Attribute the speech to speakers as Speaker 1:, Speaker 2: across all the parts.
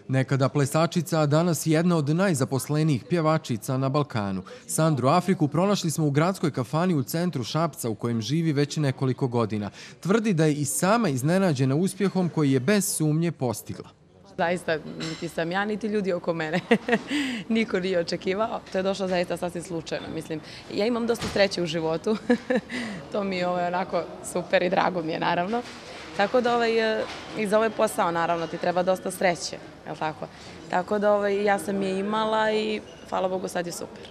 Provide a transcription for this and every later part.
Speaker 1: Nekada plesačica, a danas jedna od najzaposlenijih pjevačica na Balkanu. Sandru Afriku pronašli smo u gradskoj kafani u centru Šapca u kojem živi već nekoliko godina. Tvrdi da je i sama iznenađena uspjehom koji je bez sumnje postigla.
Speaker 2: Zaista, niti sam ja, niti ljudi oko mene. Niko nije očekivao. To je došlo zaista sasvim slučajno. Mislim, ja imam dosta sreće u životu. To mi je onako super i drago mi je, naravno. Tako da i za ovaj posao, naravno, ti treba dosta sreće, je li tako? Tako da ja sam je imala i, hvala Bogu, sad je super.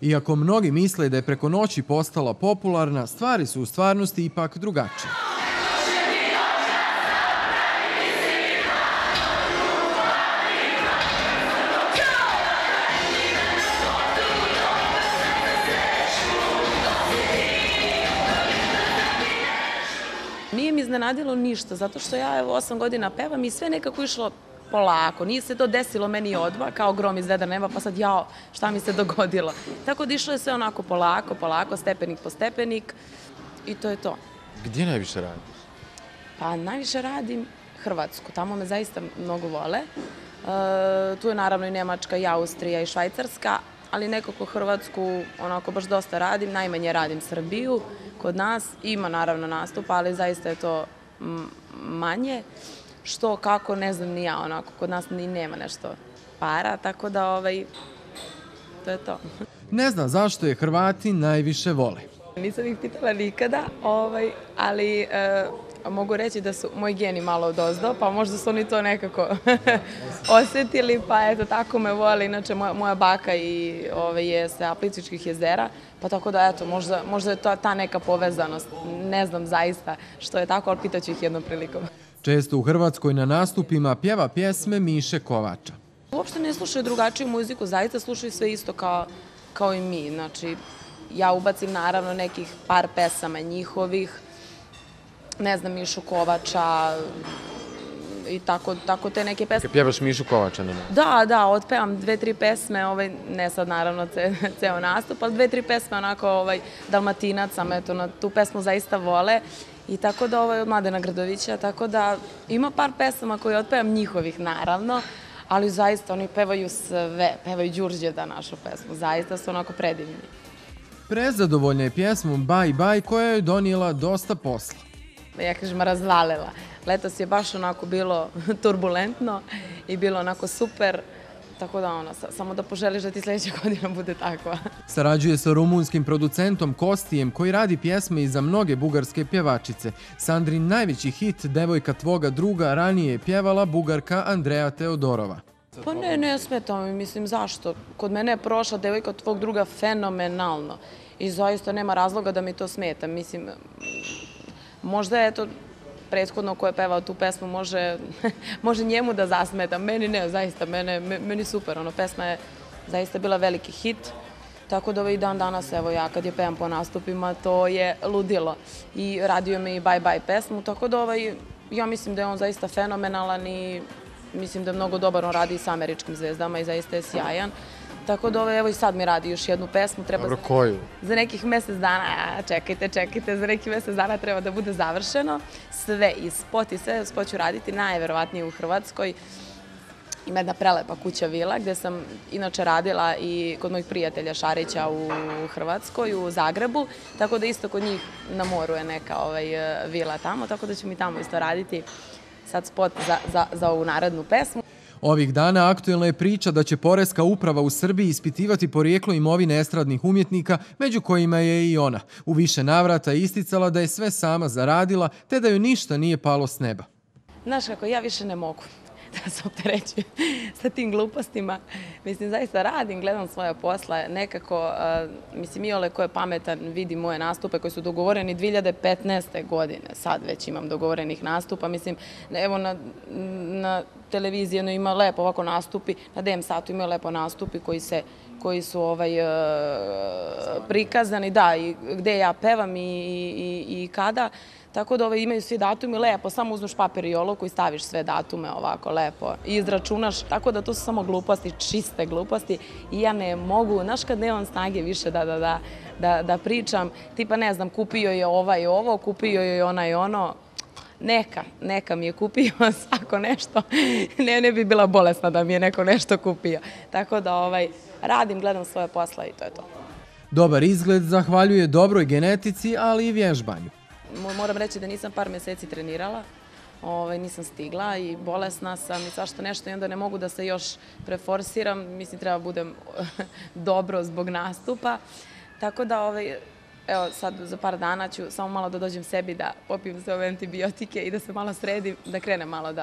Speaker 1: Iako mnogi misle da je preko noći postala popularna, stvari su u stvarnosti ipak drugačije.
Speaker 2: Nije mi iznenadilo ništa, zato što ja 8 godina pevam i sve nekako išlo polako. Nije se to desilo meni odmah, kao grom iz vedra neba, pa sad jao, šta mi se dogodilo. Tako da išlo je sve onako polako, stepenik po stepenik i to je to.
Speaker 3: Gdje najviše radiš?
Speaker 2: Pa najviše radim Hrvatsku, tamo me zaista mnogo vole. Tu je naravno i Nemačka, i Austrija, i Švajcarska, ali nekako Hrvatsku onako baš dosta radim, najmanje radim Srbiju. Kod nas ima naravno nastupa, ali zaista je to manje. Što, kako, ne znam ni ja, onako, kod nas ni nema nešto para, tako da to je to.
Speaker 1: Ne zna zašto je Hrvati najviše vole.
Speaker 2: Nisam ih pitala nikada, ali mogu reći da su moji geni malo odozdo, pa možda su oni to nekako osjetili, pa eto, tako me vole. Inače, moja baka je sa Plitvičkih jezera, pa tako da, eto, možda je to ta neka povezanost. Ne znam zaista što je tako, ali pitaću ih jednom prilikom.
Speaker 1: Često u Hrvatskoj na nastupima pjeva pjesme Miše Kovača.
Speaker 2: Uopšte ne slušaju drugačiju muziku, zaista slušaju sve isto kao i mi. Znači, ja ubacim naravno nekih par pesama njihovih, ne znam, Mišu Kovača i tako te neke pesme.
Speaker 3: Pjevaš Mišu Kovača, ne?
Speaker 2: Da, otpevam 2-3 pesme, ne sad naravno ceo nastup, ali 2-3 pesme onako Dalmatinaca, eto, na tu pesmu zaista vole. I tako da od Mladena Gradovića, tako da ima par pesama koje otpevam njihovih, naravno, ali zaista oni pevaju sve, pevaju Đurđeda našu pesmu, zaista su onako predivni.
Speaker 1: Prezadovoljna je pjesmom Baj Baj koja je donijela dosta posla.
Speaker 2: Ja kažem razvalela. Letos je baš onako bilo turbulentno i bilo onako super, tako da samo da poželiš da ti sljedeća godina bude takva.
Speaker 1: Sarađuje sa rumunskim producentom Kostijem koji radi pjesme i za mnoge bugarske pjevačice. Sandrin najveći hit Devojka tvoga druga ranije je pjevala Bugarka Andreja Teodorova.
Speaker 2: Pa ne smeta mi, mislim zašto. Kod mene je prošla Devojka tvog druga fenomenalno i zaista nema razloga da mi to smeta. Mislim, možda je to prethodno ko je pevao tu pesmu, može njemu da zasmeta. Meni ne, zaista, meni super. Pesma je zaista bila veliki hit. Tako da i dan danas, evo ja kad je pevam po nastupima, to je ludilo. I radio me i Bye Bye pesmu, tako da ja mislim da je on zaista fenomenalan i mislim da je mnogo dobar, on radi i sa američkim zvezdama i zaista je sjajan. Tako da evo i sad mi radi još jednu pesmu.
Speaker 3: Dobro, koju?
Speaker 2: Za nekih mjesec dana, čekajte, za nekih mjesec dana treba da bude završeno. Sve i spot i sve spot ću raditi najverovatnije u Hrvatskoj. Ima jedna prelepa kuća vila gdje sam inače radila i kod mojih prijatelja Šarića u Hrvatskoj, u Zagrebu. Tako da isto kod njih na moru je neka vila tamo, tako da ću mi tamo isto raditi sad spot za ovu narednu pesmu.
Speaker 1: Ovih dana aktuelna je priča da će Poreska uprava u Srbiji ispitivati porijeklo imovine estradnih umjetnika, među kojima je i ona. U više navrata je isticala da je sve sama zaradila, te da joj ništa nije palo s neba.
Speaker 2: Znaš kako, ja više ne mogu da se opterećujem sa tim glupostima. Mislim, zaista radim, gledam svoje posla. Nekako, mislim, Iole ko je pametan vidi moje nastupe koji su dogovoreni 2015. godine. Sad već imam dogovorenih nastupa. Mislim, evo na televiziji ima lepo ovako nastupi, na DM satu imaju lepo nastupi koji su prikazani, da, i gde ja pevam i kada. Tako da imaju svi datumi lepo, samo uzmeš papir i olovku i staviš sve datume ovako lepo i izračunaš. Tako da to su samo gluposti, čiste gluposti i ja ne mogu, znaš kad nemam snage više da pričam, tipa ne znam, kupio je ovaj ovo, kupio je onaj ono. Neka mi je kupio svako nešto. Ne bi bila bolesna da mi je neko nešto kupio. Tako da radim, gledam svoje posla i to je to.
Speaker 1: Dobar izgled zahvaljuje dobroj genetici, ali i vježbanju.
Speaker 2: Moram reći da nisam par mjeseci trenirala, nisam stigla i bolesna sam i svašta nešto i onda ne mogu da se još preforsiram, mislim treba budem dobro zbog nastupa. Tako da, evo sad za par dana ću samo malo da dođem sebi da popijem sve ove antibiotike i da se malo sredim, da krenem malo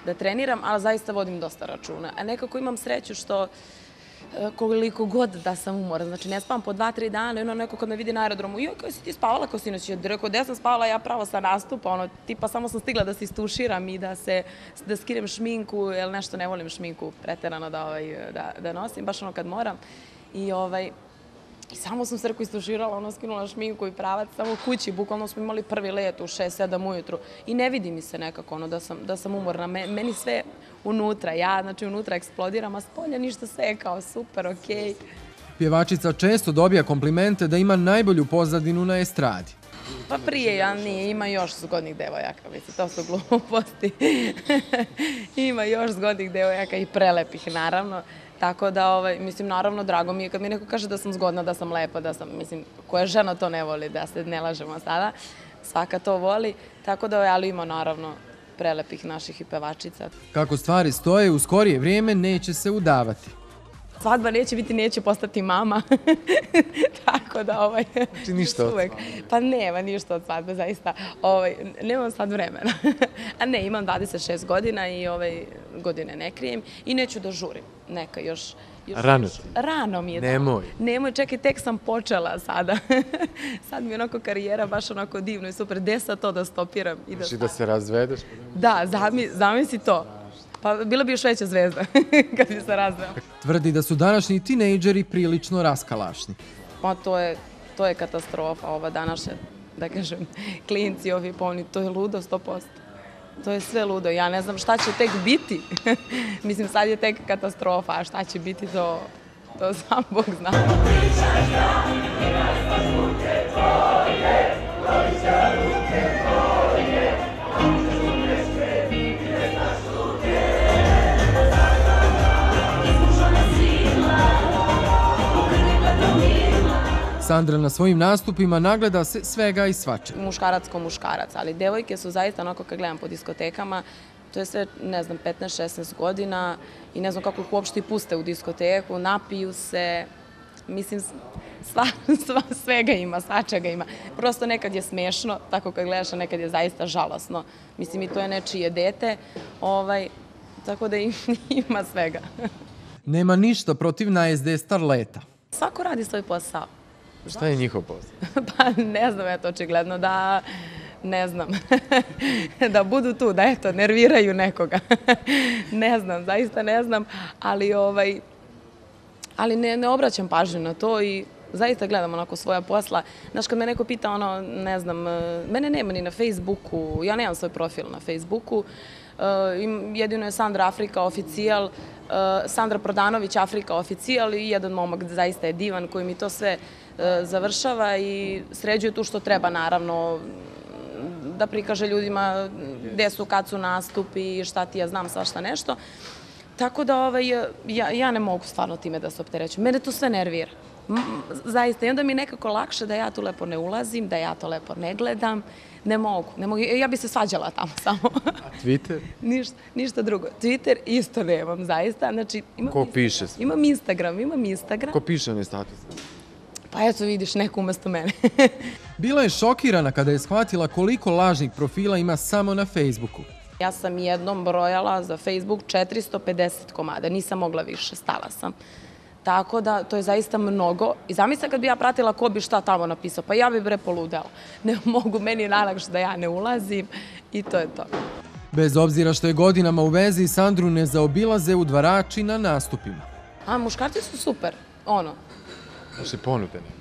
Speaker 2: da treniram, ali zaista vodim dosta računa. A nekako imam sreću što koliko god da sam umorna. Znači, ne spavam po 2-3 dana i ono neko kad me vidi na aerodromu, joj, kako si ti spavala kao sinoć? Rekao, gde sam spavala ja pravo sa nastupa, tipa samo sam stigla da se istuširam i da skinem šminku, jer nešto ne volim šminku preterano da nosim, baš ono kad moram. I samo sam se istuširala, skinula šminku i pravac, samo u kući, bukvalno smo imali prvi let u 6-7 ujutru i ne vidi mi se nekako da sam umorna. Meni sve unutra, znači unutra eksplodiram, a spolja ništa, sve je kao super, okej.
Speaker 1: Pjevačica često dobija komplimente da ima najbolju pozadinu na estradi.
Speaker 2: Pa prije, nije, ima još zgodnih devojaka, mislim, to su gluposti. Ima još zgodnih devojaka i prelepih, naravno. Tako da, mislim, naravno, drago mi je kad mi neko kaže da sam zgodna, da sam lepa, da sam, mislim, koja žena to ne voli, da se ne lažemo sada, svaka to voli, tako da, ali ima, naravno, prelepih naših i pevačica.
Speaker 1: Kako stvari stoje, u skorije vrijeme neće se udavati.
Speaker 2: Svadba neće biti, neće postati mama, tako da,
Speaker 3: Znači ništa od svadbe?
Speaker 2: Pa nema ništa od svadbe, zaista, nemam sad vremena. A ne, imam 26 godina i godine ne krijem i neću da žurim, neka još.
Speaker 3: Rano ti?
Speaker 2: Rano mi je. Nemoj, čekaj, tek sam počela sada. Sad mi je onako karijera baš onako divno i super, gde sad to da stopiram?
Speaker 3: Znači da se razvedeš?
Speaker 2: Da, zamisli to. Pa bila bi još veća zvezda kad bi se razvela.
Speaker 1: Tvrdi da su današnji tinejdžeri prilično raskalašni.
Speaker 2: Pa to je katastrofa, ova današnja, da kažem, klinci ovi polni, to je ludo 100%. To je sve ludo, ja ne znam šta će tek biti. Mislim, sad je tek katastrofa, a šta će biti, to sam Bog zna.
Speaker 1: Sandra na svojim nastupima nagleda se svega i svačega.
Speaker 2: Muškarac ko muškarac, ali devojke su zaista onako kad gledam po diskotekama, to je sve, ne znam, 15-16 godina i ne znam kako ih uopšte puste u diskoteku, napiju se, mislim, svega ima, svačega ima. Prosto nekad je smešno, tako kad gledaš, a nekad je zaista žalosno. Mislim, i to je nečije dete, tako da ima svega.
Speaker 1: Nema ništa protiv najezde starleta.
Speaker 2: Svako radi svoj posao.
Speaker 3: Šta je njihov posao?
Speaker 2: Pa ne znam, eto, očigledno da, ne znam, da budu tu, da eto, nerviraju nekoga. Ne znam, zaista ne znam, ali ne obraćam pažnju na to i zaista gledam onako svoja posla. Znaš, kad me neko pita, ne znam, mene nema ni na Facebooku, ja nemam svoj profil na Facebooku, jedino je Sandra Afrika oficijal, Sandra Prodanović Afrika oficijal i jedan momak zaista je divan koji mi to sve završava i sređuje tu što treba, naravno, da prikaže ljudima gde su, kad su nastupi, šta ti ja znam, svašta nešto. Tako da ja ne mogu stvarno time da se opterećujem. Mene to sve nervira. Zaista. I onda mi je nekako lakše da ja tu lepo ne ulazim, da ja to lepo ne gledam. Ne mogu. Ja bi se svađala tamo samo.
Speaker 3: A Twitter?
Speaker 2: Ništa drugo. Twitter isto nemam, zaista. Znači,
Speaker 3: ko piše sve?
Speaker 2: Imam Instagram.
Speaker 3: Ko piše na status?
Speaker 2: Pa eto vidiš, neko umesto mene.
Speaker 1: Bila je šokirana kada je shvatila koliko lažnih profila ima samo na Facebooku.
Speaker 2: Ja sam jednom brojala za Facebook 450 komada, nisam mogla više, stala sam. Tako da, to je zaista mnogo. I zamislim kad bi ja pratila ko bi šta tamo napisao, pa ja bi poludela. Ne mogu, meni je najlakše da ja ne ulazim i to je to.
Speaker 1: Bez obzira što je godinama u vezi, Sandru ne zaobilaze udvarači na nastupima.
Speaker 2: A muškarci su super,
Speaker 3: Može ponude neke.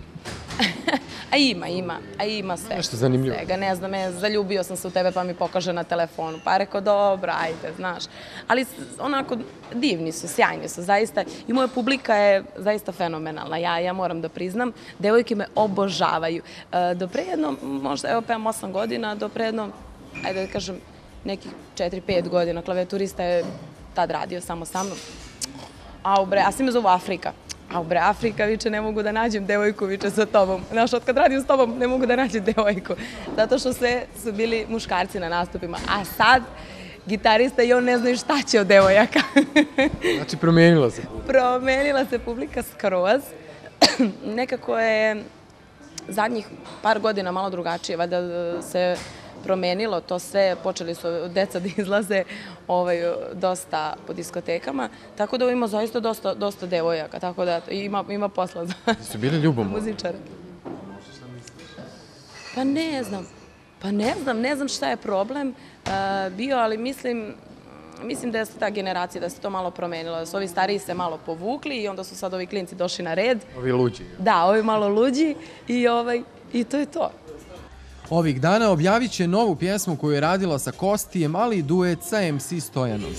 Speaker 2: A ima sve.
Speaker 3: Nešto zanimljivo.
Speaker 2: Ne znam, zaljubio sam se u tebe pa mi pokaže na telefonu. Pa rekao, dobro, ajde, znaš. Ali onako, divni su, sjajni su, zaista. I moja publika je zaista fenomenalna. Ja moram da priznam, devojke me obožavaju. Do pre jedno, možda, evo pevam 8 godina, do pre jedno ajde da kažem, nekih 4-5 godina. Klavijaturista je tad radio samo sa mnom. A svi me zovu Afrika. Afrika, viče, ne mogu da nađem devojku, viče, sa tobom. Znaš, od kad radim s tobom, ne mogu da nađem devojku. Zato što sve su bili muškarci na nastupima. A sad, gitarista i on ne znaju šta će od devojaka.
Speaker 3: Znači, promijenila se publika.
Speaker 2: Promenila se publika skroz. Nekako je zadnjih par godina malo drugačije, valjda se promenilo to sve, počeli su deca da izlaze dosta po diskotekama, tako da ima zaista dosta devojaka, tako da ima posla za
Speaker 3: Su bili ljubomorni?
Speaker 2: muzičara. Pa ne znam šta je problem bio, ali mislim da je ta generacija, da se to malo promenilo, da su ovi stariji se malo povukli i onda su sad ovi klinci došli na red.
Speaker 3: Ovi luđi.
Speaker 2: Da, ovi malo luđi i to je to.
Speaker 1: Ovih dana objavit će novu pjesmu koju je radila sa Kostijem, ali i duet sa MC Stojanom.